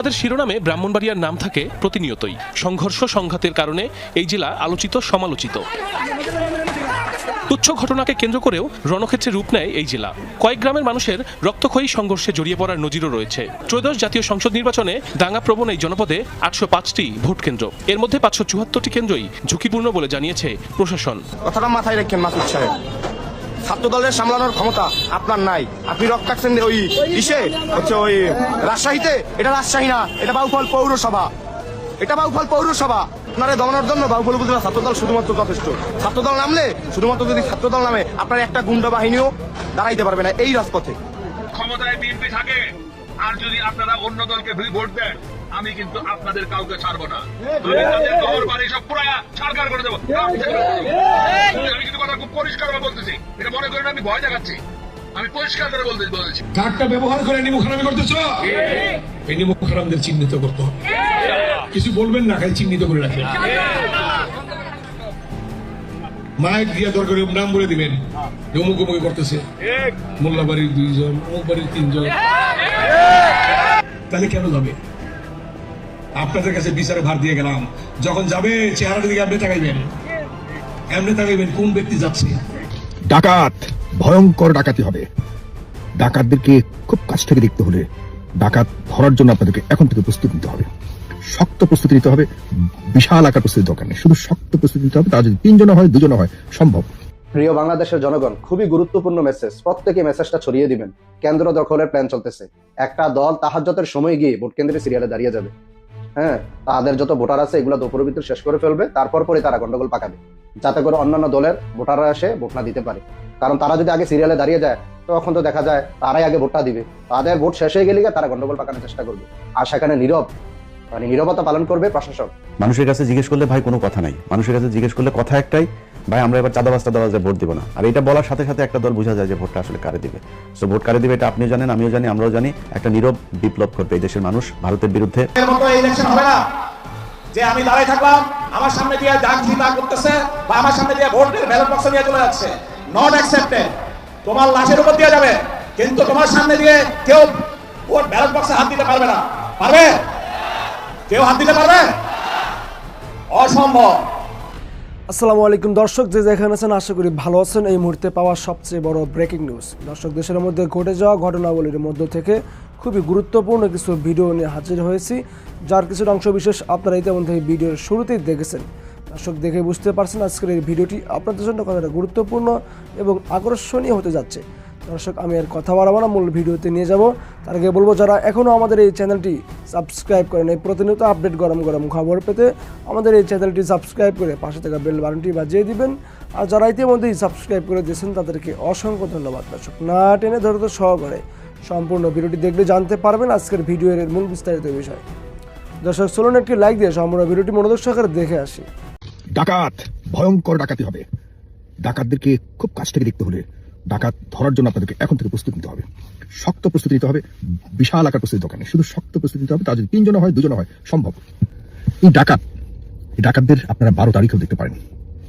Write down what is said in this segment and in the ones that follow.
তাদের শিরোনামে ব্রাহ্মণবাড়িয়ার নাম থাকে প্রতিনিয়তই। সংঘর্ষ সংঘাতের কারণে এই জেলা আলোচিত সমালোচিত। তুচ্ছ ঘটনাকে কেন্দ্র করেও রণক্ষেত্রে রূপ নেয় এই জেলা। কয়েক গ্রামের মানুষের রক্তক্ষয়ী সংঘর্ষে জড়িয়ে পড়ার নজিরও রয়েছে। ত্রয়োদশ জাতীয় সংসদ নির্বাচনে দাঙ্গাপ্রবণ এই জনপদে ৮০৫টি ভোট কেন্দ্র, এর মধ্যে ৫৭৪টি কেন্দ্রই ঝুঁকিপূর্ণ বলে জানিয়েছে প্রশাসন। কথাটা মাথায় রাখেন মাসুদ সাহেব, ছাত্র দলের সামলানোর ক্ষমতা আপনার নাই। আপনি রক্ষাচ্ছেন ওই ওই রাজশাহীতে, এটা রাজশাহী না, এটা বাউফল পৌরসভা, এটা বাউফল পৌরসভা। আপনারা দমনের জন্য বাউফল উপজেলা ছাত্রদল শুধুমাত্র যথেষ্ট। ছাত্রদল নামলে শুধুমাত্র যদি ছাত্রদল নামে আপনার একটা গুন্ডা বাহিনীও দাঁড়াইতে পারবে না এই রাজপথে। ক্ষমতায় বিএনপি থাকে আর যদি আপনারা অন্য দলকে ভোট দেন, আমি কিন্তু আপনাদের কাউকে ছাড়বো না। ঘর বাড়ি সব পুরা ছাড়কার করে দেবো। আমি কিন্তু কথা খুব পরিষ্কার বলতেছি, এটা মনে করেন আমি ভয় দেখাচ্ছি। আমি পরিষ্কার করে বলছি, কার্ডটা ব্যবহার করে নিমুখারামি করতেছ, এই নিমুখারামদের চিহ্নিত করতে হবে। কিছু বলবেন না, খালি চিহ্নিত করে রাখেন। মাইক দিয়ে দরকার নাম বলে দিবেন, অমুক অমুক করতেছে, মোল্লাবাড়ির 2 জন, অমুক বাড়ির 3 জন। তাহলে কেন যাবে? আপনাদের কাছে বিচারে ভার দিয়ে গেলাম, যখন যাবে চেহারার দিকে এমনি তাকাইবেন কোন ব্যক্তি যাচ্ছে। ডাকাত ভয়ঙ্কর ডাকাতি হবে। ডাকাতদেরকে খুব কাছ থেকে দেখতে হলে ডাকাত ধরার জন্য আপনাদেরকে এখন থেকে প্রস্তুতি নিতে হবে, শক্ত প্রস্তুতি নিতে হবে। বিশাল আকার প্রস্তুতি দরকার নেই, শুধু শক্ত প্রস্তুতি নিতে হবে। তা যদি 3 জন হয় 2 জন হয় সম্ভব। প্রিয় বাংলাদেশের জনগণ, খুবই গুরুত্বপূর্ণ মেসেজ, প্রত্যেকে মেসেজটা ছড়িয়ে দিবেন। কেন্দ্র দখলের প্ল্যান চলতেছে। একটা দল তাহাজ্জুদের সময় গিয়ে ভোট কেন্দ্রে সিরিয়ালে দাঁড়িয়ে যাবে। হ্যাঁ, তাদের যত ভোটার আছে এগুলো দুপুরের ভিতর শেষ করে ফেলবে, তারপর পরে তারা গন্ডগোল পাকাবে, যাতে করে অন্যান্য দলের ভোটাররা এসে ভোট না দিতে পারে। কারণ তারা যদি আগে সিরিয়ালে দাঁড়িয়ে যায় তখন তো দেখা যায় তারাই আগে ভোটটা দিবে, তাদের ভোট শেষ হয়ে গেলে তারা গন্ডগোল পাকানোর চেষ্টা করবে। আর সেখানে নীরবতা পালন করবে প্রশাসন। মানুষের কাছে জিজ্ঞেস করলে ভাই কোনো কথা নাই, মানুষের কাছে জিজ্ঞেস করলে কথা একটাই, ভাই আমরা এবার চাঁদাবাজে ভোট দিব না। আর এটা বলার সাথে সাথে একটা দল বোঝা যায় যে ভোটটা আসলে কারে দিবে। সো ভোট কারে দিবে এটা আপনিও জানেন, আমিও জানি, আমরাও জানি। একটা নীরব বিপ্লব করবে এই দেশের মানুষ ভারতের বিরুদ্ধে। ইলেকশন হবে না যে আমি দাঁড়াই থাকলাম, আমার সামনে দিয়ে দাগ করতেছে বা আমার সামনে দিয়ে ভোটের ব্যালট বক্স নিয়ে চলে যাচ্ছে, নট অ্যাকসেপ্টেড। তোমার লাশের উপর দিয়ে যাবে, কিন্তু তোমার সামনে দিয়ে কেউ ভোট ব্যালট বক্সে হাত দিতে পারবে না। পারবে? কেউ হাত দিতে পারবে? অসম্ভব। আসসালামু আলাইকুম দর্শক, যে যেখানে আছেন আশা করি ভালো আছেন। এই মুহূর্তে পাওয়া সবচেয়ে বড় ব্রেকিং নিউজ। দর্শক, দেশের মধ্যে ঘটে যাওয়া ঘটনাবলীর মধ্য থেকে খুবই গুরুত্বপূর্ণ কিছু ভিডিও নিয়ে হাজির হয়েছি, যার কিছু অংশ বিশেষ আপনারা ইতিমধ্যে এই ভিডিওর শুরুতেই দেখেছেন। দর্শক, দেখে বুঝতে পারছেন আজকের এই ভিডিওটি আপনাদের জন্য কতটা গুরুত্বপূর্ণ এবং আকর্ষণীয় হতে যাচ্ছে। দর্শক, আমি আর কথা বাড়াবো না, মূল ভিডিওতে নিয়ে যাব। তার আগে বলবো, যারা এখনও আমাদের এই চ্যানেলটি সাবস্ক্রাইব করেন, এই প্রতিনিয়ত আপডেট গরম খবর পেতে আমাদের এই চ্যানেলটি সাবস্ক্রাইব করে পাশে থাকা বেল বাটনটি বাজিয়ে দিবেন। আর যারা ইতিমধ্যেই সাবস্ক্রাইব করে দিয়েছেন তাদেরকে অসংখ্য ধন্যবাদ। দর্শক, না টেনে ধরতে সহকারে সম্পূর্ণ ভিডিওটি দেখলে জানতে পারবেন আজকের ভিডিওর মূল বিস্তারিত বিষয়। দর্শক, চলুন একটি লাইক দিয়ে সম্পূর্ণ ভিডিওটি মনোযোগ সহকারে দেখে আসি। ডাকাত ভয়ঙ্কর ডাকাতি হবে। ডাকাতদেরকে খুব কাছ থেকে দেখতে হলে ডাকাত ধরার জন্য আপনাদেরকে এখন থেকে প্রস্তুতি নিতে হবে, শক্ত প্রস্তুতি নিতে হবে। বিশাল আকার প্রস্তুতি দরকার নেই, শুধু শক্ত প্রস্তুতি নিতে হবে। তা যদি 3 জন হয় 2 জন হয় সম্ভব। এই ডাকাতদের আপনারা 12 তারিখেও দেখতে পারেন।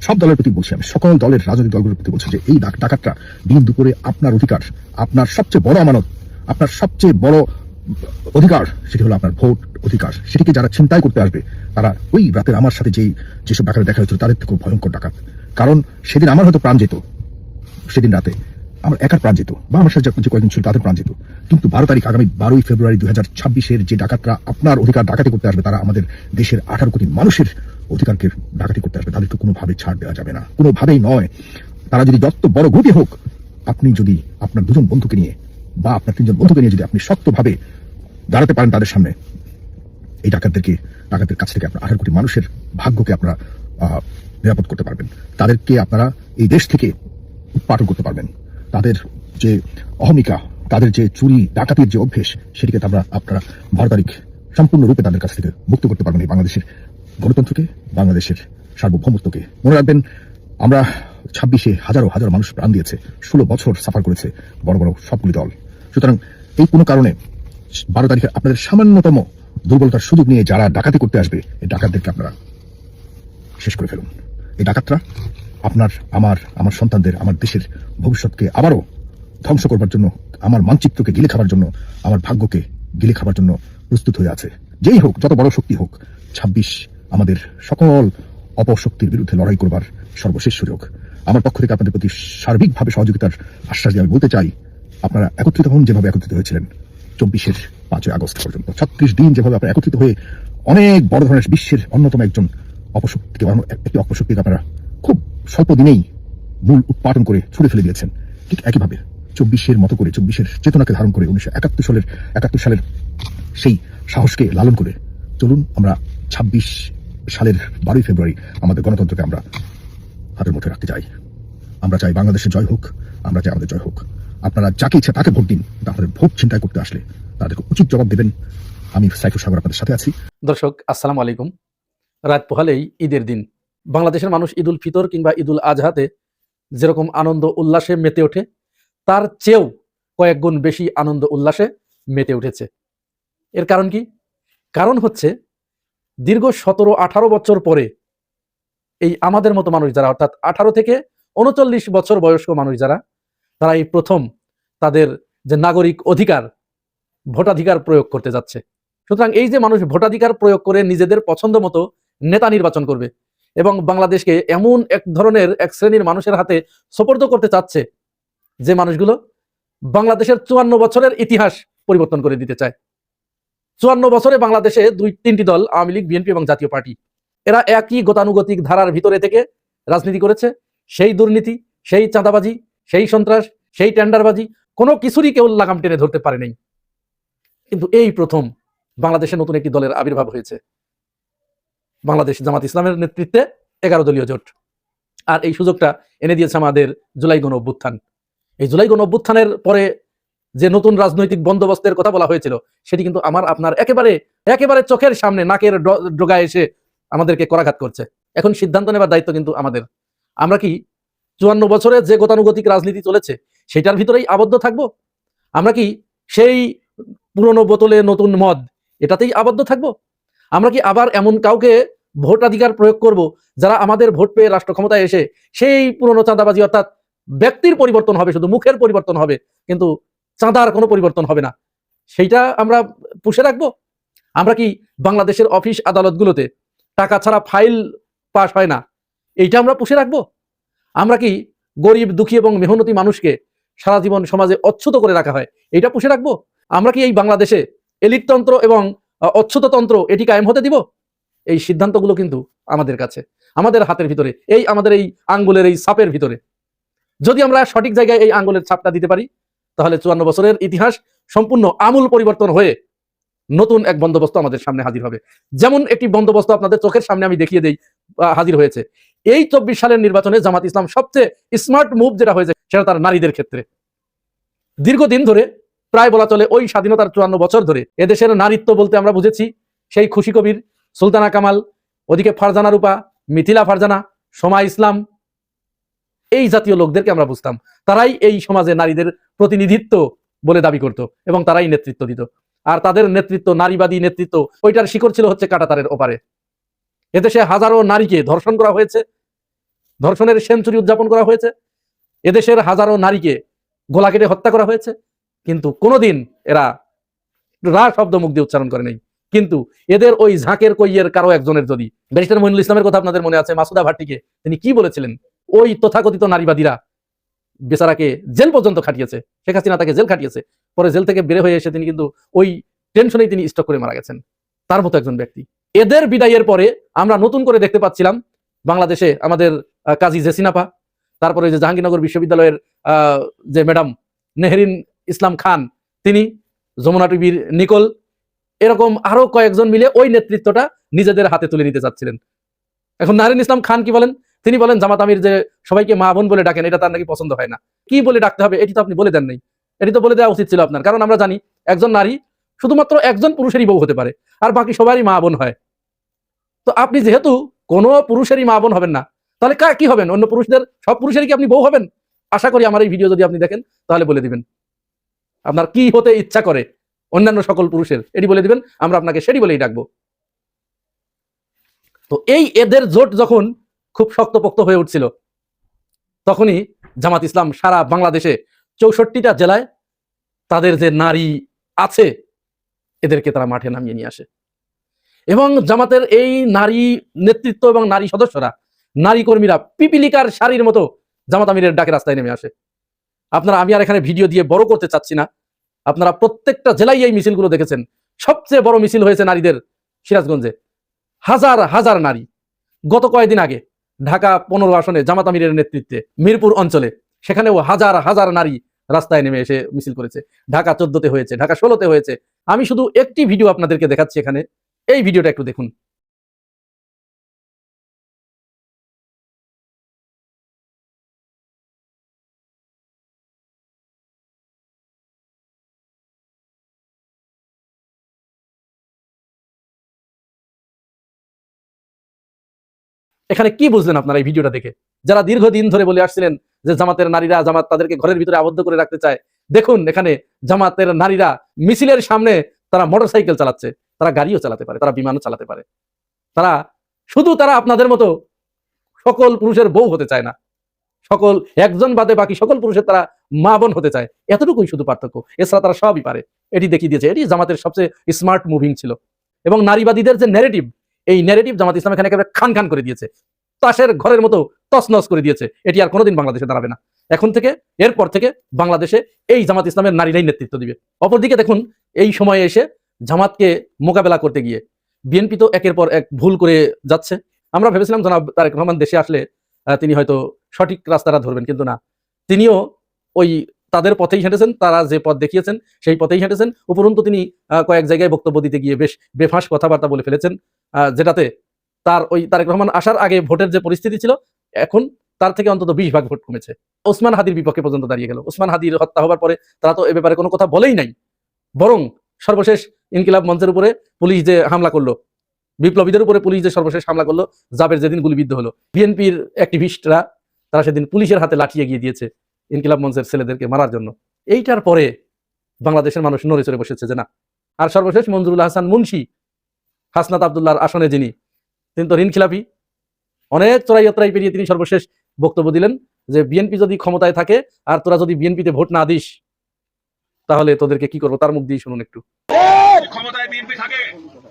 সব দলের প্রতি বলছি, আমি সকল দলের রাজনৈতিক দলগুলোর প্রতি বলছি যে এই ডাকাতরা দিন দুপুরে আপনার অধিকার, আপনার সবচেয়ে বড় আমানত, আপনার সবচেয়ে বড় অধিকার, সেটি হলো আপনার ভোট অধিকার, সেটিকে যারা ছিনতাই করতে আসবে তারা ওই রাতের আমার সাথে যেসব ডাকাত দেখা হয়েছিল তাদের থেকেও ভয়ঙ্কর ডাকাত। কারণ সেদিন আমার হয়তো প্রাণ যেত, সেদিন রাতে আমার একার প্রাণ যেত, বা আমার সাথে যে কয়েকজন ছিল তাদের প্রাণ যেত। কিন্তু 12 তারিখ আগামী 12ই ফেব্রুয়ারি 2026-এর যে ডাকাতরা আপনার অধিকার ডাকাতি করতে আসবে, তারা আমাদের দেশের 18 কোটি মানুষের অধিকারকে ডাকাতি করতে আসবে। তাদেরকে কোনোভাবে ছাড় দেওয়া যাবে না, কোনোভাবেই নয়। তারা যদি যত বড় গ্রুপই হোক, আপনি যদি আপনার 2 জন বন্ধুকে নিয়ে বা আপনার 3 জন বন্ধুকে নিয়ে যদি আপনি শক্তভাবে দাঁড়াতে পারেন তাদের সামনে, এই ডাকাতদের কাছ থেকে আপনার 18 কোটি মানুষের ভাগ্যকে আপনারা নিরাপদ করতে পারবেন। তাদেরকে আপনারা এই দেশ থেকে উৎপাটন করতে পারবেন। তাদের যে অহমিকা, তাদের যে চুরি ডাকাতির যে অভ্যেস, সেটিকে আপনারা 12 তারিখ সম্পূর্ণরূপে তাদের কাছ থেকে মুক্ত করতে পারবেন। এই বাংলাদেশের গণতন্ত্রকে, বাংলাদেশের সার্বভৌমত্বকে। মনে রাখবেন, আমরা 26-এ হাজার মানুষ প্রাণ দিয়েছে, 16 বছর সাফার করেছে বড় বড় সবগুলি দল। সুতরাং এই কোনো কারণে 12 তারিখে আপনাদের সামান্যতম দুর্বলতার সুযোগ নিয়ে যারা ডাকাতি করতে আসবে, এই ডাকাতদেরকে আপনারা শেষ করে ফেলুন। এই ডাকাতরা আপনার, আমার সন্তানদের, আমার দেশের ভবিষ্যৎকে আবারও ধ্বংস করবার জন্য, আমার মানচিত্রকে গিলে খাবার জন্য, আমার ভাগ্যকে গিলে খাবার জন্য প্রস্তুত হয়ে আছে। যেই হোক, যত বড় শক্তি হোক, 26 আমাদের সকল অপশক্তির বিরুদ্ধে লড়াই করবার সর্বশেষ সুযোগ। আমার পক্ষ থেকে আপনাদের প্রতি সার্বিকভাবে সহযোগিতার আশ্বাস দিয়ে আমি বলতে চাই, আপনারা একত্রিত হন যেভাবে একত্রিত হয়েছিলেন 24-এর 5ই আগস্ট পর্যন্ত। 36 দিন যেভাবে আপনারা একত্রিত হয়ে অনেক বড় ধরনের বিশ্বের অন্যতম একটি অপশক্তিকে আপনারা খুব স্বল্প দিনেই মূল উৎপাদন করে ছুড়ে ফেলে দিয়েছেন, ঠিক একইভাবে 24-এর মতো করে, 24-এর চেতনাকে ধারণ করে 1971 সালের সেই সাহসকে লালন করে চলুন আমরা 26 সালের 12ই ফেব্রুয়ারি আমাদের গণতন্ত্রকে আমরা হাতের মুঠে রাখতে চাই। আমরা চাই বাংলাদেশের জয় হোক, আমরা চাই আমাদের জয় হোক। আপনারা যাকে ইচ্ছা তাকে ভোট দিন, আপনাদের ভোট ছিনতাই করতে আসলে তাদেরকে উচিত জবাব দেবেন। আমি সাইফুল সাগর আপনাদের সাথে আছি। দর্শক আসসালামু আলাইকুম। রাত পোহালেই ঈদের দিন। বাংলাদেশের মানুষ ঈদ উল ফিতর কিংবা ঈদ উল আজহাতে যেরকম আনন্দ উল্লাসে মেতে ওঠে, তার চেয়েও কয়েক গুণ বেশি আনন্দ উল্লাসে মেতে উঠেছে। এর কারণ কি? কারণ হচ্ছে দীর্ঘ 17-18 বছর পরে এই আমাদের মতো মানুষ যারা, অর্থাৎ 18 থেকে 39 বছর বয়স্ক মানুষ যারা, তারা এই প্রথম তাদের যে নাগরিক অধিকার, ভোটাধিকার প্রয়োগ করতে যাচ্ছে। সুতরাং এই যে মানুষ ভোটাধিকার প্রয়োগ করে নিজেদের পছন্দ মতো নেতা নির্বাচন করবে এবং বাংলাদেশকে এমন এক ধরনের এক শ্রেণীর মানুষের হাতে সোপর্দ করতে চাচ্ছে যে মানুষগুলো বাংলাদেশের 54 বছরের ইতিহাস পরিবর্তন করে দিতে চায়। 54 বছরে বাংলাদেশে 2-3টি দল, আওয়ামী লীগ, বিএনপি এবং জাতীয় পার্টি, এরা একই গতানুগতিক ধারার ভিতরে থেকে রাজনীতি করেছে। সেই দুর্নীতি, সেই চাঁদাবাজি, সেই সন্ত্রাস, সেই টেন্ডারবাজি, কোনো কিছুরই কেউ লাগাম টেনে ধরতে পারে নাই। কিন্তু এই প্রথম বাংলাদেশে নতুন একটি দলের আবির্ভাব হয়েছে, বাংলাদেশ জামাত ইসলামের নেতৃত্বে 11 দলীয় জোট। আর এই সুযোগটা এনে দিয়েছে আমাদের জুলাই গণ অভ্যুত্থান। এই জুলাই গণ অভ্যুত্থানের পরে যে নতুন রাজনৈতিক বন্দোবস্তের কথা বলা হয়েছিল, সেটি কিন্তু আপনার একেবারে চোখের সামনে, নাকের ডগায় এসে আমাদেরকে করাঘাত করছে। এখন সিদ্ধান্ত নেবার দায়িত্ব কিন্তু আমাদের। আমরা কি 54 বছরে যে গতানুগতিক রাজনীতি চলেছে সেটার ভিতরেই আবদ্ধ থাকব? আমরা কি সেই পুরনো বোতলে নতুন মদ এটাতেই আবদ্ধ থাকব? আমরা কি আবার এমন কাউকে ভোটাধিকার প্রয়োগ করব যারা আমাদের ভোট পেয়ে রাষ্ট্র ক্ষমতায় এসে সেই পুরনো চাঁদাবাজি, অর্থাৎ ব্যক্তির পরিবর্তন হবে, শুধু মুখের পরিবর্তন হবে, কিন্তু চাঁদার কোনো পরিবর্তন হবে না, সেইটা আমরা পুষে রাখবো? আমরা কি বাংলাদেশের অফিস আদালতগুলোতে টাকা ছাড়া ফাইল পাস হয় না, এইটা আমরা পুষে রাখবো? আমরা কি গরিব, দুঃখী এবং মেহনতি মানুষকে সারা জীবন সমাজে অচ্যুত করে রাখা হয়, এইটা পুষে রাখবো? আমরা কি এই বাংলাদেশে এলিটতন্ত্র এবং অচ্যুততন্ত্র এটি কায়েম হতে দিব? এই সিদ্ধান্তগুলো কিন্তু আমাদের কাছে, আমাদের হাতের ভিতরে, এই আমাদের এই আঙ্গুলের এই ছাপের ভিতরে। যদি আমরা সঠিক জায়গায় এই আঙ্গুলের ছাপটা দিতে পারি, তাহলে 54 বছরের ইতিহাস সম্পূর্ণ আমূল পরিবর্তন হয়ে নতুন এক বন্দোবস্ত আমাদের সামনে হাজির হবে। যেমন একটি বন্দোবস্ত আপনাদের চোখের সামনে আমি দেখিয়ে দেই, হাজির হয়েছে। এই 24 সালের নির্বাচনে জামাত ইসলাম সবচেয়ে স্মার্ট মুভ যেটা হয়েছে, সেটা তার নারীদের ক্ষেত্রে। দীর্ঘদিন ধরে, প্রায় বলা চলে ওই স্বাধীনতার 54 বছর ধরে, এদেশের নারীত্ব বলতে আমরা বুঝেছি সেই খুশি কবির, সুলতানা কামাল, ওদিকে ফারজানা রূপা, মিথিলা ফারজানা, সোমা ইসলাম, এই জাতীয় লোকদেরকে আমরা বুঝতাম। তারাই এই সমাজে নারীদের প্রতিনিধিত্ব বলে দাবি করত এবং তারাই নেতৃত্ব দিত। আর তাদের নেতৃত্ব, নারীবাদী নেতৃত্ব, ওইটার শিকড় ছিল হচ্ছে কাঁটাতারের ওপারে। এদেশে হাজারো নারীকে ধর্ষণ করা হয়েছে, ধর্ষণের সেঞ্চুরি উদযাপন করা হয়েছে, এদেশের হাজারো নারীকে গলা কেটে হত্যা করা হয়েছে, কিন্তু কোনোদিন এরা রা শব্দ মুখ দিয়ে উচ্চারণ করে নাই। কিন্তু এদের ওই ঝাঁকের কইয়ের কারো একজনের, যদি ব্যারিস্টার মইনুল ইসলামের কথা আপনাদের মনে আছে, মাসুদা ভাট্টিকে তিনি কি বলেছিলেন, ওই তথাকথিত নারীবাদীরা বেচারাকে জেল পর্যন্ত খাটিয়েছে, শেখ হাসিনা তাকে জেল খাটিয়েছে, পরে জেল থেকে বের হয়ে এসে তিনি কিন্তু ওই টেনশনেই তিনি স্ট্রোক করে মারা গেছেন। তার মতো একজন ব্যক্তি। এদের বিদায়ের পরে আমরা নতুন করে দেখতে পাচ্ছিলাম বাংলাদেশে আমাদের কাজী জেসিনাপা, তারপরে যে জাহাঙ্গীরনগর বিশ্ববিদ্যালয়ের যে ম্যাডাম নেহরিন ইসলাম খান, তিনি, যমুনা টিভির নিকোল, এরকম আরো কয়েকজন মিলে ওই নেতৃত্বটা নিজেদের হাতে তুলে নিতে চাচ্ছিলেন। এখন নাহরিন ইসলাম খান কি বলেন? তিনি বলেন জামাত আমির যে সবাইকে মা বোন বলে ডাকেন, এটা তার নাকি পছন্দ হয় না। কি বলে ডাকতে হবে এটি তো আপনি বলে দেন নাই, এটি তো বলে দেওয়া উচিত ছিল আপনার। কারণ আমরা জানি একজন নারী শুধুমাত্র একজন পুরুষেরই বউ হতে পারে, আর বাকি সবারই মা বোন হয়। তো আপনি যেহেতু কোনো পুরুষেরই মা বোন হবেন না, তাহলে কি হবেন? অন্য পুরুষদের সব পুরুষেরই কি আপনি বউ হবেন? আশা করি আমার এই ভিডিও যদি আপনি দেখেন তাহলে বলে দিবেন আপনার কি হতে ইচ্ছা করে, অন্যান্য সকল পুরুষের এটি বলে দিবেন, আমরা আপনাকে সেটি বলেই ডাকবো। তো এই এদের জোট যখন খুব শক্তপোক্ত হয়ে উঠছিল, তখনই জামাত ইসলাম সারা বাংলাদেশে 64টা জেলায় তাদের যে নারী আছে এদেরকে তারা মাঠে নামিয়ে নিয়ে আসে। এবং জামাতের এই নারী নেতৃত্ব এবং নারী সদস্যরা, নারী কর্মীরা পিপিলিকার শাড়ির মতো জামাত আমিরের ডাকে রাস্তায় নেমে আসে। আপনারা, আমি আর এখানে ভিডিও দিয়ে বড় করতে চাচ্ছি না, আপনারা প্রত্যেকটা জেলায় এই মিছিলগুলো দেখেছেন। সবচেয়ে বড় মিছিল হয়েছে নারীদের সিরাজগঞ্জে, হাজার হাজার নারী। গত কয়েকদিন আগে ঢাকা 15 আসনে জামাত আমিরের নেতৃত্বে মিরপুর অঞ্চলে, সেখানেও হাজার হাজার নারী রাস্তায় নেমে এসে মিছিল করেছে। ঢাকা 14তে হয়েছে, ঢাকা 16তে হয়েছে। আমি শুধু একটি ভিডিও আপনাদেরকে দেখাচ্ছি এখানে, এই ভিডিওটা একটু দেখুন। এখানে কি বুঝলেন আপনারা এই ভিডিওটা দেখে, যারা দীর্ঘদিন ধরে বলে আসছিলেন যে জামাতের নারীরা, জামাত তাদেরকে ঘরের ভিতরে আবদ্ধ করে রাখতে চায়? দেখুন এখানে জামাতের নারীরা মিছিলের সামনে তারা মোটরসাইকেল চালাচ্ছে, তারা গাড়িও চালাতে পারে, তারা বিমানও চালাতে পারে। তারা আপনাদের মতো সকল পুরুষের বউ হতে চায় না, সকল একজন বাদে বাকি সকল পুরুষের তারা মা বোন হতে চায়, এতটুকুই শুধু পার্থক্য। এছাড়া তারা সবই পারে। এটি দেখিয়ে দিয়েছে, এটি জামাতের সবচেয়ে স্মার্ট মুভিং ছিল। এবং নারীবাদীদের যে ন্যারেটিভ, এই ন্যারেটিভ জামাত ইসলাম এখানে একেবারে খান খান করে দিয়েছে, তাসের ঘরের মতো তছনছ করে দিয়েছে। এটি আর কোনোদিন বাংলাদেশে দাঁড়াবে না। এখন থেকে, এরপর থেকে বাংলাদেশে এই জামাত ইসলামের নারীরাই নেতৃত্ব দিবে। অপরদিকে দেখুন, এই সময়ে এসে জামাতকে মোকাবেলা করতে গিয়ে বিএনপি তো একের পর এক ভুল করে যাচ্ছে। আমরা ভেবেছিলাম জনাব তারেক রহমান দেশে আসলে তিনি হয়তো সঠিক রাস্তাটা ধরবেন, কিন্তু না, তিনিও ওই তাদের পথেই হেঁটেছেন, তারা যে পথ দেখিয়েছেন সেই পথেই হেঁটেছেন। উপরন্তু তিনি কয়েক জায়গায় বক্তব্য দিতে গিয়ে বেশ বেফাঁস কথাবার্তা বলে ফেলেছেন, যেটাতে তারেক রহমান আসার আগে ভোটের যে পরিস্থিতি ছিল, এখন তার থেকে অন্তত 20 ভাগ ভোট কমেছে। ওসমান হাদির বিপক্ষে পর্যন্ত দাঁড়িয়ে গেল। ওসমান হাদির হত্যা হবার পরে তারা তো এ ব্যাপারে কোনো কথা বলেই নাই, বরং সর্বশেষ ইনকিলাব মঞ্চের উপরে পুলিশ যে হামলা করলো, বিপ্লবীদের উপরে পুলিশ যে সর্বশেষ হামলা করলো, জাবের যেদিন গুলিবিদ্ধ হলো, বিএনপির অ্যাক্টিভিস্টরা তারা সেদিন পুলিশের হাতে লাঠি এগিয়ে দিয়েছে ইনকিলাব মঞ্চের ছেলেদেরকে মারার জন্য। এইটার পরে বাংলাদেশের মানুষ নড়ে চড়ে বসেছে যে না। আর সর্বশেষ মঞ্জুরুল হাসান মুন্সি, হাসনাত আব্দুল্লাহর আসনে যিনি, তিনি তো ঋণ খিলাপি, অনেক চড়াই পেরিয়ে তিনি সর্বশেষ বক্তব্য দিলেন যে বিএনপি যদি ক্ষমতায় থাকে আর তোরা যদি বিএনপিতে ভোট না দিস তাহলে তোদেরকে কি করবো, তার মুখ দিয়ে শুনুন একটু। ক্ষমতায় বিএনপি থাকে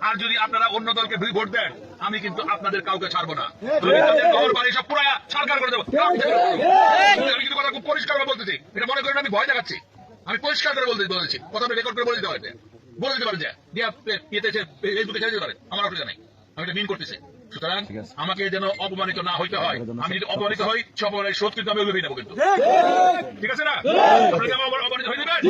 আর যদি আপনারা অন্য দলকে ভোট দেন, আমি কিন্তু আপনাদের কাউকে ছাড়বো না। ঘর বাড়ি সব পুরা সরকার করে দেবো। আমি কিন্তু কথা খুব পরিষ্কার ভাবে বলতেছি, এটা মনে করেন আমি ভয় দেখাচ্ছি। আমি পরিষ্কার করে বলেছি, কথা রেকর্ড করে বলে দিতে পারবে, বলে দিতে পারেন যে ফেসবুকে ছেড়ে দিতে পারে, আমার অসুবিধা নেই, আমি এটা মিন করতেছি। সুতরাং আমাকে যেন অপমানিত না হইতে হয়। আমি যদি অপমানিত হই, সে অপমানের শোধ কিন্তু আমি ভেবে নেবো, কিন্তু ঠিক আছে না? অপমানিত হয়ে যাবেন,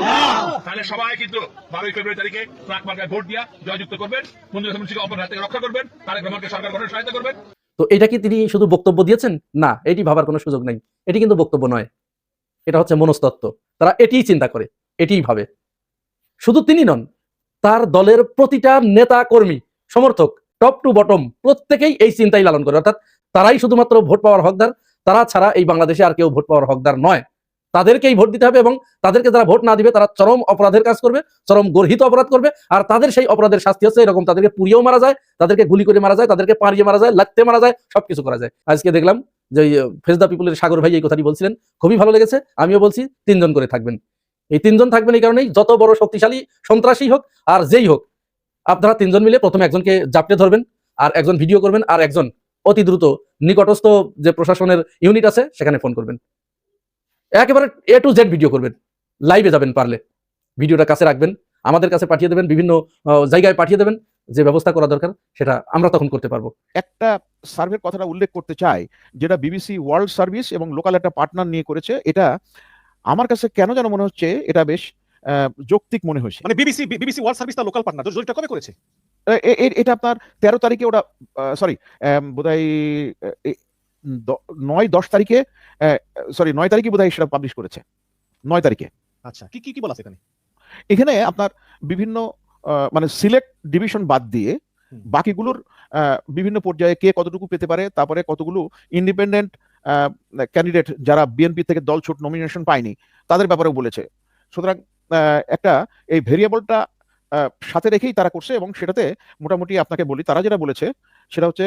তাহলে সবাই কিন্তু 12 ফেব্রুয়ারি তারিখে ট্রাক মার্কায় ভোট দিয়া জয়যুক্ত করবেন, মঞ্জুর হাসান মুন্সিকে অপরাধ থেকে রক্ষা করবেন, তারেক রহমানকে সরকার গঠনের সহায়তা করবেন। তো এটা কি তিনি শুধু বক্তব্য দিয়েছেন? না, এটি ভাবার কোনো সুযোগ নেই। এটি কিন্তু বক্তব্য নয়, এটা হচ্ছে মনস্তত্ত্ব। তারা এটিই চিন্তা করে, এটিই ভাবে। শুধু তিনি নন, তার দলের প্রতিটা নেতা কর্মী সমর্থক টপ টু বটম প্রত্যেকেই এই চিন্তাই লালন করে। অর্থাৎ তারাই শুধুমাত্র ভোট পাওয়ার হকদার, তারা ছাড়া এই বাংলাদেশে আর কেউ ভোট পাওয়ার হকদার নয়। তাদেরকেই ভোট দিতে হবে এবং তাদেরকে যারা ভোট না দিবে তারা চরম অপরাধের কাজ করবে, চরম গর্হিত অপরাধ করবে। আর তাদের সেই অপরাধের শাস্তি হচ্ছে এরকম, তাদেরকে পুড়িয়েও মারা যায়, তাদেরকে গুলি করে মারা যায়, তাদেরকে পাড়িয়ে মারা যায়, লাত্তে মারা যায়, সবকিছু করা যায়। আজকে দেখলাম যে ফেস দ্য পিপলের সাগর ভাই এই কথাটি বলছিলেন, খুবই ভালো লেগেছে। আমিও বলছি 3 জন করে থাকবেন। এই 3 জন থাকবেন এই কারণেই, যত বড় শক্তিশালী সন্ত্রাসী হোক আর যেই হোক, আপনারা 3 জন মিলে প্রথমে একজনকে জাপটে ধরবেন, আর একজন ভিডিও করবেন, আর একজন অতি দ্রুত নিকটস্থ যে প্রশাসনের ইউনিট আছে সেখানে ফোন করবেন। একেবারে A to Z ভিডিও করবেন, লাইভে যাবেন, পারলে ভিডিওটা কাছে রাখবেন, আমাদের কাছে পাঠিয়ে দেবেন, বিভিন্ন জায়গায় পাঠিয়ে দেবেন। যে ব্যবস্থা করা দরকার সেটা আমরা তখন করতে পারবো। একটা সার্ভের কথাটা উল্লেখ করতে চাই, যেটা বিবিসি ওয়ার্ল্ড সার্ভিস এবং লোকাল একটা পার্টনার নিয়ে করেছে। এটা আমার কাছে কেন যেন মনে হচ্ছে এটা বেশ যৌক্তিক মনে হয়েছে। মানে বিবিসি ওয়ার্ল্ড সার্ভিস তার লোকাল পার্টনার, জরিপটা কবে করেছে? এটা আপনার 13 তারিখে ওরা সরি বোধহয় 9-10 তারিখে 9 তারিখে বোধহয় সেটা পাবলিশ করেছে, 9 তারিখে। আচ্ছা, কি কি বলা আছে এখানে? এখানে আপনার বিভিন্ন মানে সিলেক্ট ডিভিশন বাদ দিয়ে বাকিগুলোর বিভিন্ন পর্যায়ে কে কতটুকু পেতে পারে, তারপরে কতগুলো ইন্ডিপেন্ডেন্ট ক্যান্ডিডেট যারা বিএনপি থেকে দল ছুট নমিনেশন পায়নি তাদের ব্যাপারেও বলেছে। সুতরাং একটা এই ভেরিয়েবলটা সাথে রেখেই তারা করছে এবং সেটাতে মোটামুটি আপনাকে বলি তারা যেটা বলেছে সেটা হচ্ছে,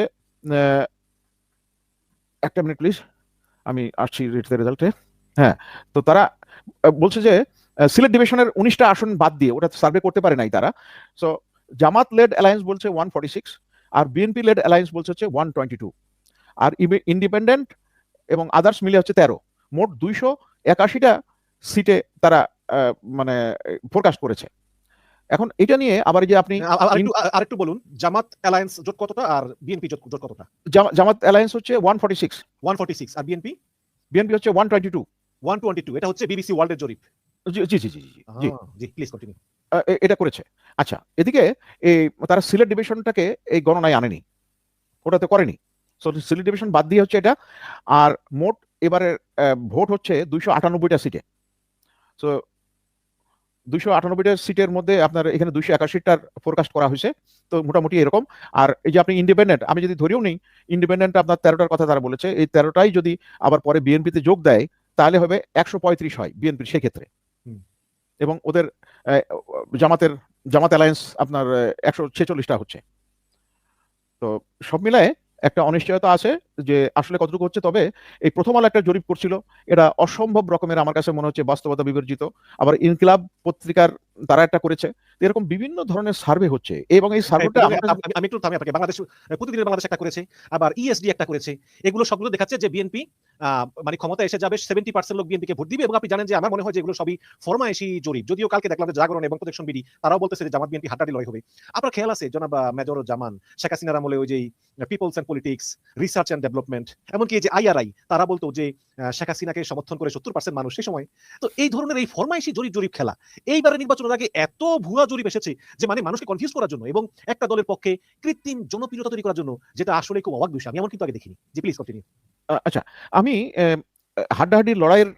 একটা মিনিট প্লিজ, আমি আসছি রেজাল্টে। হ্যাঁ, তো তারা বলছে যে সিলেট ডিভিশনের 19টা আসন বাদ দিয়ে, ওটা সার্ভে করতে পারে নাই তারা। সো জামাত লেড অ্যালায়েন্স বলছে 146, আর বিএনপি লেড অ্যালায়েন্স বলছে হচ্ছে 122, আর ইন্ডিপেন্ডেন্ট এবং আদার্স মিলে হচ্ছে 13। মোট 281টা সিটে তারা মানে ফোরকাস্ট করেছে। এখন এটা নিয়ে আবার যে আপনি আরেকটু বলুন, জামাত অ্যালায়েন্স জোট কতটা আর বিএনপি জোট কতটা? জামাত অ্যালায়েন্স হচ্ছে 146, 146, আর বিএনপি হচ্ছে 122। 122, এটা হচ্ছে বিবিসি ওয়ার্ল্ডের জরিপ। জি জি জি জি জি জি, প্লিজ কন্টিনিউ। এটা করেছে। আচ্ছা, এদিকে এই তারা সিলেট ডিভিশনটাকে এই গণনায় আনেনি, ওটাতে করেনি। সো সিলেট ডিভিশন বাদ দিয়ে হচ্ছে এটা। আর মোট এবারে ভোট হচ্ছে 298টা সিটে। সো 298টা সিটের মধ্যে আপনার এখানে 281টার ফোরকাস্ট করা হয়েছে। তো মোটামুটি এরকম। আর এই যে আপনি ইন্ডিপেন্ডেন্ট, আমি যদি ধরেও নেই ইন্ডিপেন্ডেন্ট আপনার 13টার কথা তারা বলেছে, এই 13টাই যদি আবার পরে বিএনপিতে যোগ দেয় তাহলে হবে 135 হয় বিএনপির সেক্ষেত্রে। এবং ওদের জামাত অ্যালায়েন্স আপনার 146টা হচ্ছে। তো সব মিলায় একটা অনিশ্চয়তা আছে যে আসলে কতটুকু হচ্ছে। তবে এই প্রথম আলো একটা জরিপ করছিল, এটা অসম্ভব রকমের আমার কাছে মনে হচ্ছে বাস্তবতা বিবর্জিত। আবার ইনকিলাব পত্রিকার তারা একটা করেছে। এরকম বিভিন্ন ধরনের সার্ভে হচ্ছে এবং এই সার্ভেটা আমি একটু থামি আপনাকে। বাংলাদেশ প্রতিদিনের বাংলাদেশ একটা করেছে, আবার ইএসডি একটা করেছে। এগুলো সবগুলো দেখাচ্ছে যে বিএনপি মানে ক্ষমতা এসে যাবে, 70% লোক বিএনপিকে ভোট দিবে। এবং আপনি জানেন যে আমার মনে হয় যে এগুলো সবই ফরমায়েশি জরিপ। যদিও কালকে দেখলাম যে জাগরণ এবং প্রোটেকশন বিডি তারাও বলতেছে যে জামাত বিএনপি হাড্ডাহাড্ডি লড়াই হবে। আপনার খেয়াল আছে জনাব মেজর জামান শেখ হাসিনার আমলে ওই যে people's and politics, research and development, এমনকি যে আইআরআই তারা বলতো যে শেখ হাসিনাকে সমর্থন করে 70% মানুষ সেই সময়। তো এই ধরনের এই ফরমায়েশি জরিপ খেলা এইবারে নির্বাচনের আগে এত ভুয়া জরিপ এসেছে যে মানে মানুষকে কনফিউজ করার জন্য এবং একটা দলের পক্ষে কৃত্রিম জনপ্রিয়তা তৈরি করার জন্য, যেটা আসলে খুব অবাক বিষয়। আমি এমন কিন্তু আগে দেখিনি। জি প্লিজ কন্টিনিউ। আচ্ছা, আমি হাড্ডাহাড্ডি লড়াইয়ের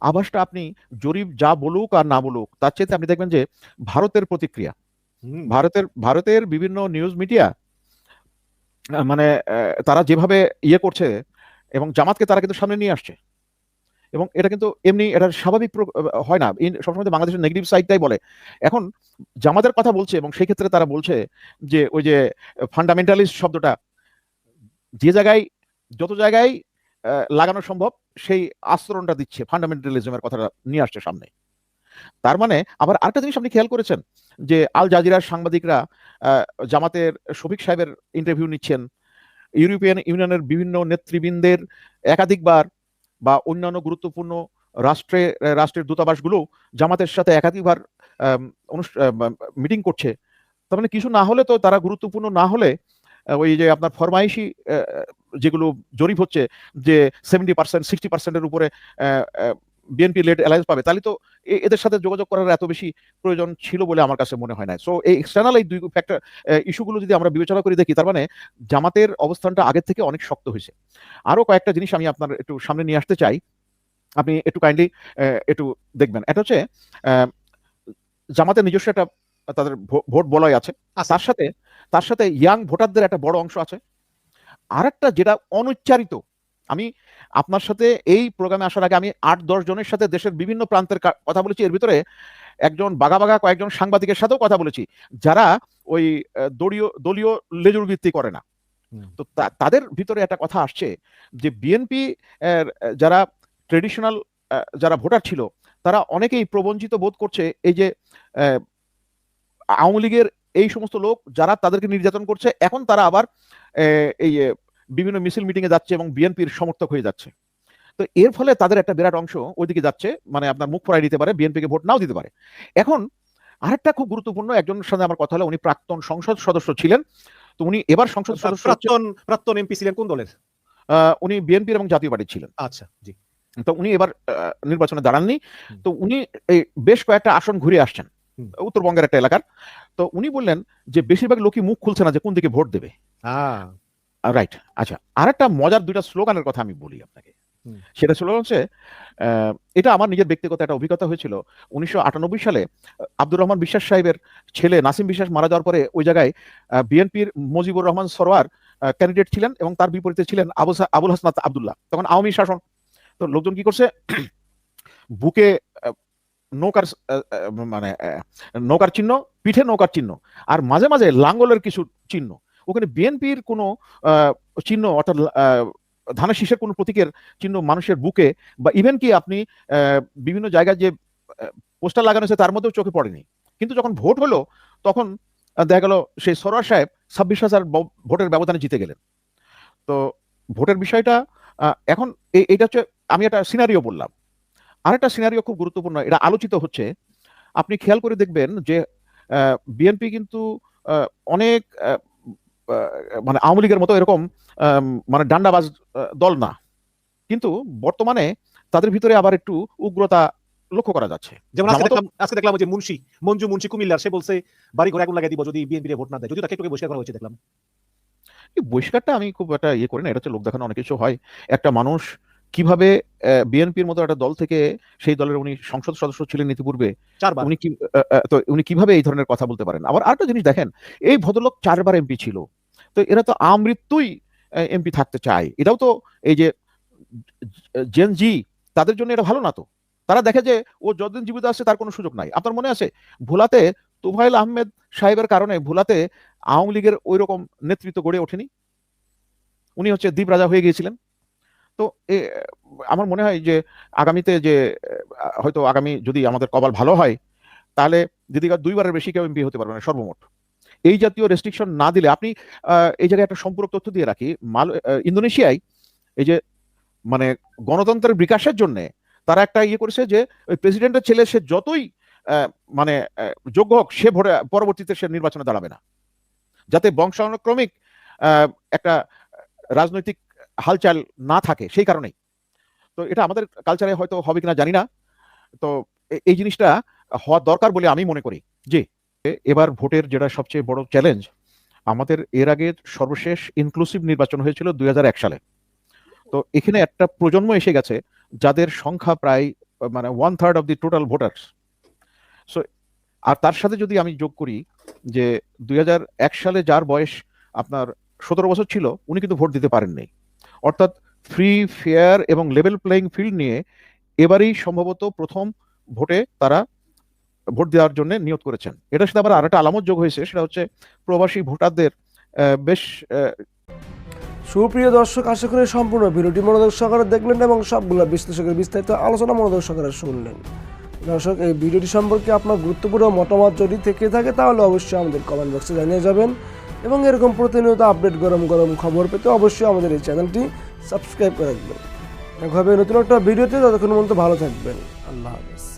আভাসটা আপনি জরিপ যা বলুক আর না বলুক তার চেয়ে আপনি দেখবেন যে ভারতের প্রতিক্রিয়া, ভারতের বিভিন্ন নিউজ মিডিয়া মানে তারা যেভাবে ইয়ে করছে এবং জামাতকে তারা কিন্তু সামনে নিয়ে আসছে। এবং এটা কিন্তু এমনি এটা স্বাভাবিক হয় না, সবসময় বাংলাদেশের নেগেটিভ সাইডটাই বলে। এখন জামাতের কথা বলছে এবং সেই ক্ষেত্রে তারা বলছে যে ওই যে ফান্ডামেন্টালিস্ট শব্দটা যে জায়গায় যত জায়গায় লাগানো সম্ভব সেই আস্তরণটা দিচ্ছে, ফান্ডামেন্টালিজমের কথাটা নিয়ে আসছে সামনে। তার মানে আবার আরেকটা জিনিস আপনি খেয়াল করেছেন যে আল জাজিরার সাংবাদিকরা জামাতের শফিক সাহেবের ইন্টারভিউ নিচ্ছেন, ইউরোপিয়ান ইউনিয়নের বিভিন্ন নেতৃবৃন্দের একাধিকবার বা অন্যান্য গুরুত্বপূর্ণ রাষ্ট্রের দূতাবাসগুলো জামাতের সাথে একাধিকবার মিটিং করছে। তার মানে কিছু না হলে তো তারা গুরুত্বপূর্ণ না হলে ওই যে আপনার ফরমাইশি যেগুলো জরিপ হচ্ছে যে 70%, 60%-এর উপরে বিএনপি লেড অ্যালায়েন্স পাবে, তাহলে তো এদের সাথে যোগাযোগ করার এত বেশি প্রয়োজন ছিল বলে আমার কাছে মনে হয় না। সো এই এক্সটার্নাল এই দুই ফ্যাক্টর ইস্যুগুলো যদি আমরা বিবেচনা করে দেখি, তার মানে জামাতের অবস্থানটা আগের থেকে অনেক শক্ত হয়েছে। আরো কয়েকটা জিনিস আমি আপনার একটু সামনে নিয়ে আসতে চাই, আপনি একটু কাইন্ডলি একটু দেখবেন। এটা হচ্ছে জামাতের নিজস্ব একটা তাদের ভোট বলয় আছে, তার সাথে ইয়াং ভোটারদের একটা বড় অংশ আছে। আর একটা যেটা অনুচ্চারিত, আমি আপনার সাথে এই প্রোগ্রামে আসার আগে আমি 8-10 জনের সাথে দেশের বিভিন্ন প্রান্তের কথা বলেছি। এর ভিতরে একজন বাঘা কয়েকজন সাংবাদিকের সাথেও কথা বলেছি যারা ওই দলীয় লেজুর ভিত্তি করে না। তো তাদের ভিতরে একটা কথা আসছে যে বিএনপি যারা ট্রেডিশনাল যারা ভোটার ছিল তারা অনেকেই প্রবঞ্চিত বোধ করছে এই যে আওয়ামী লীগের এই সমস্ত লোক যারা তাদেরকে নির্যাতন করছে, এখন তারা আবার এই বিভিন্ন মিছিল মিটিং এ যাচ্ছে এবং বিএনপির সমর্থক হয়ে যাচ্ছে। তো এর ফলে তাদের একটা বিরাট অংশ ওইদিকে যাচ্ছে, মানে আপনার মুখ ফরাই দিতে পারে, বিএনপিকে ভোট নাও দিতে পারে। এখন আরেকটা খুব গুরুত্বপূর্ণ, একজনের সাথে আমার কথা হলো, উনি প্রাক্তন সংসদ সদস্য ছিলেন। তো উনি এবার সংসদ সদস্য, প্রাক্তন এমপি ছিলেন কোন দলের? উনি বিএনপির এবং জাতীয় পার্টির ছিলেন। আচ্ছা, জি। তো উনি এবার নির্বাচনে দাঁড়াননি। তো উনি বেশ কয়েকটা আসন ঘুরে আসছেন উত্তরবঙ্গের একটা এলাকার। তো উনি বললেন যে বেশিরভাগ লোকই মুখ খুলছে না যে কোন দিকে ভোট দেবে। রাইট। আচ্ছা, আরেকটা মজার দুইটা স্লোগানের কথা আমি বলি আপনাকে। সেটা স্লোগান হচ্ছে, এটা আমার নিজের ব্যক্তিগত একটা অভিজ্ঞতা হয়েছিল 1998 সালে আব্দুর রহমান বিশ্বাস সাহেবের ছেলে নাসিম বিশ্বাস মারা যাওয়ার পরে ওই জায়গায় বিএনপির মুজিবুর রহমান সরোয়ার ক্যান্ডিডেট ছিলেন এবং তার বিপরীতে ছিলেন আবুল হাসনাত আব্দুল্লাহ। তখন আওয়ামী শাসন। তো লোকজন কি করছে, বুকে নৌকার চিহ্ন, পিঠে নৌকার চিহ্ন, আর মাঝে মাঝে লাঙ্গলের কিছু চিহ্ন। ওখানে বিএনপির কোনো চিহ্ন অর্থাৎ ধানের শীষের কোনো প্রতীকের চিহ্ন মানুষের বুকে বা ইভেন কি আপনি বিভিন্ন জায়গায় যে পোস্টার লাগানো হয়েছে তার মধ্যেও চোখে পড়েনি। কিন্তু যখন ভোট হলো তখন দেখা গেল সেই সরোয়ার সাহেব 26,000 ভোটের ব্যবধানে জিতে গেলেন। তো ভোটের বিষয়টা এখন এইটা হচ্ছে, আমি একটা সিনারিও বললাম। আরেকটা সিনারিও খুব গুরুত্বপূর্ণ, এটা আলোচিত হচ্ছে। আপনি খেয়াল করে দেখবেন যে বিএনপি কিন্তু অনেক মানে আওয়ামী লীগের মতো এরকম মানে ডান্ডাবাজ দল না, কিন্তু বর্তমানে তাদের ভিতরে আবার একটু উগ্রতা লক্ষ্য করা যাচ্ছে। যেমন আজকে দেখলাম যে মঞ্জু মুন্সি কুমিল্লার, সে বলছে বাড়ি ঘরে আগুন লাগাই দিব যদি বিএনপি ভোট না দেয়, যদি তাকে একটু বহিষ্কার করা হয়েছে দেখলাম। এই বহিষ্কারটা আমি খুব একটা করি না, এটা হচ্ছে লোক দেখানো, অনেক কিছু হয়। একটা মানুষ কিভাবে বিএনপির মতো একটা দল থেকে, সেই দলের উনি সংসদ সদস্য ছিলেন ইতিপূর্বে, উনি কিভাবে এই ধরনের কথা বলতে পারেন? আবার আরেকটা জিনিস দেখেন, এই ভদ্রলোক 4 বার এমপি ছিল, তো এরা তো আমৃত্যুই এমপি থাকতে চায়। এটাও তো এই যে জেন জি, তাদের জন্য এটা ভালো না। তো তারা দেখে যে ও যতদিন জীবিত আছে তার কোনো সুযোগ নাই। আপনার মনে আছে ভোলাতে তোফায়েল আহমেদ সাহেবের কারণে ভোলাতে আওয়ামী লীগের ওই রকম নেতৃত্ব গড়ে ওঠেনি, উনি হচ্ছে দ্বীপ রাজা হয়ে গিয়েছিলেন। তো আমার মনে হয় যে আগামীতে যে হয়তো আগামী যদি আমাদের কপাল ভালো হয়, তাহলে দিদিকা 2 বারের বেশি কেউ এমপি হতে পারবে না সর্বমোট। এই জাতীয় রেস্ট্রিকশন না দিলে, আপনি এই জায়গায় একটা সম্পূরক তথ্য দিয়ে রাখি, ইন্দোনেশিয়ায় এই যে মানে গণতন্ত্রের বিকাশের জন্য তারা একটা করেছে যে ওই প্রেসিডেন্টের ছেলে সে যতই মানে যোগ্য হোক, সে ভোটে পরবর্তীতে সে নির্বাচনে দাঁড়াবে না, যাতে বংশানুক্রমিক একটা রাজনৈতিক হালচাল না থাকে, সেই কারণেই। তো এটা আমাদের কালচারে হয়তো হবে কিনা জানি না, তো এই জিনিসটা হওয়া দরকার বলে আমি মনে করি। জি, এবার ভোটের যেটা সবচেয়ে বড় চ্যালেঞ্জ, আমাদের এর আগে সর্বশেষ ইনক্লুসিভ নির্বাচন হয়েছিল 2001 সালে। তো এখানে একটা প্রজন্ম এসে গেছে যাদের সংখ্যা প্রায় মানে 1/3 of the total voters. So আর তার সাথে যদি আমি যোগ করি যে 2001 সালে যার বয়স আপনার 17 বছর ছিল, উনি কিন্তু ভোট দিতে পারেননি। অর্থাৎ ফ্রি, ফেয়ার এবং লেভেল প্লেইং ফিল্ড নিয়ে এবারেই সম্ভবত প্রথম ভোটে তারা ভোট দেওয়ার জন্য নিয়ত করেছেন। এটার সাথে আবার আরেকটা আলামত যোগ হয়েছে, সেটা হচ্ছে প্রবাসী ভোটারদের বেশ। সুপ্রিয় দর্শক, আশা করি সম্পূর্ণ ভিডিওটি মনোযোগ সহকারে দেখলেন এবং সবগুলো বিশ্লেষকের বিস্তারিত আলোচনা মনোযোগ সহকারে শুনলেন। দর্শক, এই ভিডিওটি সম্পর্কে আপনার গুরুত্বপূর্ণ মতামত যদি থেকে থাকে তাহলে অবশ্যই আমাদের কমেন্ট বক্সে জানিয়ে যাবেন, এবং এরকম প্রতিনিয়ত আপডেট গরম গরম খবর পেতে অবশ্যই আমাদের এই চ্যানেলটি সাবস্ক্রাইব করে রাখবেন। দেখা হবে নতুন একটা ভিডিওতে, ততক্ষণ পর্যন্ত ভালো থাকবেন। আল্লাহ হাফেজ।